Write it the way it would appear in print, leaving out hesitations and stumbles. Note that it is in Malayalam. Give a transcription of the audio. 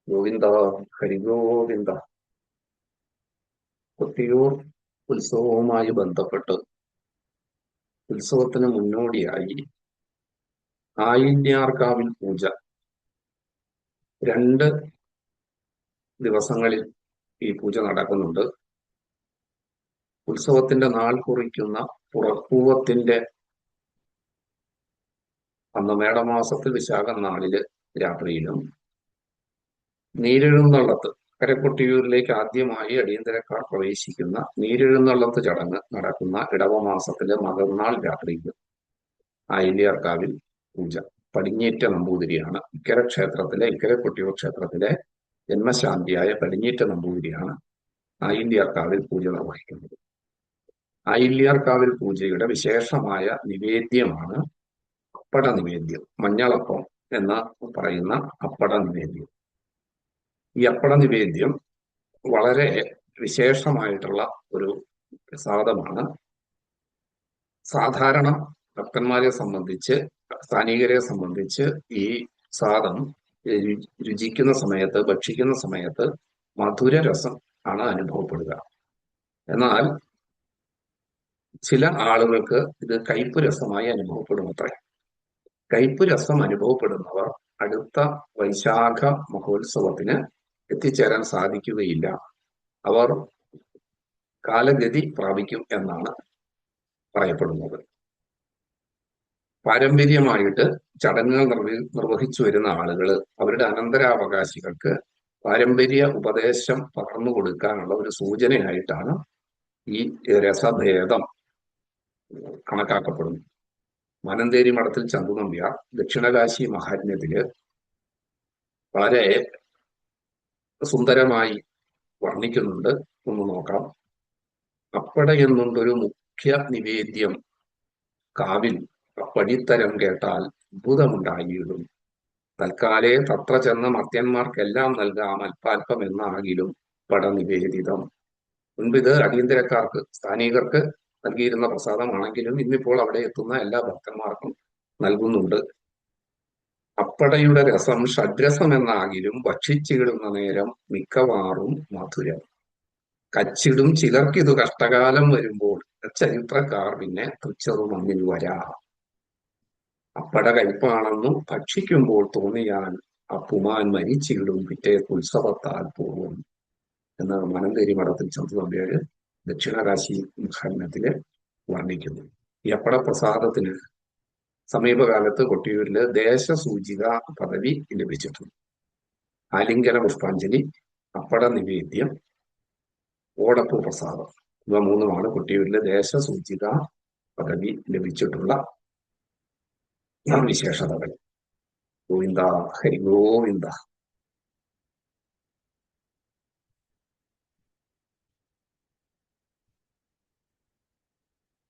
ഗോവിന്ദ ഹരിഗോവിന്ദ. കൊട്ടിയൂർ ഉത്സവവുമായി ബന്ധപ്പെട്ട് ഉത്സവത്തിന് മുന്നോടിയായി ആയില്യാർകാവിൽ പൂജ 2 ദിവസങ്ങളിൽ ഈ പൂജ നടക്കുന്നുണ്ട്. ഉത്സവത്തിന്റെ നാൾ കുറിക്കുന്ന പുറക്കൂവത്തിന്റെ അന്ന് മേടമാസത്തിൽ വിശാഖം നാളില് രാത്രിയിലും, നീരെഴുന്നള്ളത്ത് കരക്കൊട്ടിയൂരിലേക്ക് ആദ്യമായി അടിയന്തരക്കാർ പ്രവേശിക്കുന്ന നീരെഴുന്നള്ളത്ത് ചടങ്ങ് നടക്കുന്ന ഇടവമാസത്തിലെ മകർനാൾ രാത്രിയിലും ആയില്യാർകാവിൽ പൂജ. പടിഞ്ഞേറ്റ നമ്പൂതിരിയാണ് ഇക്കരെ കൊട്ടിയൂർ ക്ഷേത്രത്തിലെ ജന്മശാന്തിയായ പടിഞ്ഞേറ്റ നമ്പൂതിരിയാണ് ആയില്യാർകാവിൽ പൂജ നിർവഹിക്കുന്നത്. ആയില്യാർകാവിൽ പൂജയുടെ വിശേഷമായ നിവേദ്യമാണ് അപ്പട നിവേദ്യം. മഞ്ഞളപ്പം എന്ന് പറയുന്ന അപ്പട നിവേദ്യം. ഈ അപ്പട നിവേദ്യം വളരെ വിശേഷമായിട്ടുള്ള ഒരു പ്രസാദമാണ്. സാധാരണ ഭക്തന്മാരെ സംബന്ധിച്ച്, സ്ഥാനികരെ സംബന്ധിച്ച് ഈ സാദം രുചിക്കുന്ന സമയത്ത്, ഭക്ഷിക്കുന്ന സമയത്ത് മധുരരസം ആണ് അനുഭവപ്പെടുക. എന്നാൽ ചില ആളുകൾക്ക് ഇത് കയ്പ് രസമായി അനുഭവപ്പെടുമത്രേ. കയ്പ് രസം അനുഭവപ്പെടുന്നവർ അടുത്ത വൈശാഖ മഹോത്സവത്തിന് എത്തിച്ചേരാൻ സാധിക്കുകയില്ല. അവർ കാലഗതി പ്രാപിക്കും എന്നാണ് പറയപ്പെടുന്നത്. പാരമ്പര്യമായിട്ട് ചടങ്ങുകൾ നിർവഹിച്ചു വരുന്ന ആളുകൾ അവരുടെ അനന്തരാവകാശികൾക്ക് പാരമ്പര്യ ഉപദേശം പകർന്നു കൊടുക്കാനുള്ള ഒരു സൂചനയായിട്ടാണ് ഈ രസഭേദം കണക്കാക്കപ്പെടുന്നത്. മാനന്തേരി മഠത്തിൽ ചന്തു നമ്പ്യാർ ദക്ഷിണകാശി മഹാത്മ്യത്തില് വളരെ സുന്ദരമായി വർണ്ണിക്കുന്നുണ്ട്. ഒന്ന് നോക്കാം. അപ്പട എന്നുണ്ടൊരു മുഖ്യ നിവേദ്യം കാവിൽ പടിത്തരം കേട്ടാൽ അത്ഭുതമുണ്ടായിടും. തൽക്കാലേ തത്ര ചെന്ന മർത്യന്മാർക്കെല്ലാം നൽകാം അല്പാൽപം എന്നാകിലും പട നിവേദിതം. മുൻപ് ഇത് അടിയന്തരക്കാർക്ക്, സ്ഥാനികർക്ക് നൽകിയിരുന്ന പ്രസാദമാണെങ്കിലും ഇന്നിപ്പോൾ അവിടെ എത്തുന്ന എല്ലാ ഭക്തന്മാർക്കും നൽകുന്നുണ്ട്. അപ്പടയുടെ രസം ഷഡ്രസം എന്നാകിലും ഭക്ഷിച്ചിടുന്ന നേരം മിക്കവാറും മധുരം. കച്ചിടും ചിലർക്കിതു കഷ്ടകാലം വരുമ്പോൾ ചരിത്രക്കാർ പിന്നെ തുച്ഛറും അന്നിൽ വരാ. അപ്പട കയ്പാണെന്നും ഭക്ഷിക്കുമ്പോൾ തോന്നിയാൽ അപ്പുമാൻ മരിച്ചിടും പിറ്റേ ഉത്സവത്താൽ പൂർവം എന്ന് മാനന്തേരി മഠത്തിൽ ചന്തു നമ്പ്യാര് ദക്ഷിണകാശി മഹാത്മ്യത്തില് വർണ്ണിക്കുന്നു. ഈ അപ്പട പ്രസാദത്തിന് സമീപകാലത്ത് കൊട്ടിയൂരില് ദേശസൂചിക പദവി ലഭിച്ചിട്ടുണ്ട്. ആലിംഗന പുഷ്പാഞ്ജലി, അപ്പട നിവേദ്യം, ഓടപ്പു പ്രസാദം, ഇവ മൂന്നുമാണ് കൊട്ടിയൂരിലെ ദേശസൂചിക പദവി ലഭിച്ചിട്ടുള്ള വിശേഷതകൾ. ഗോവിന്ദ ഹരി ഗോവിന്ദ.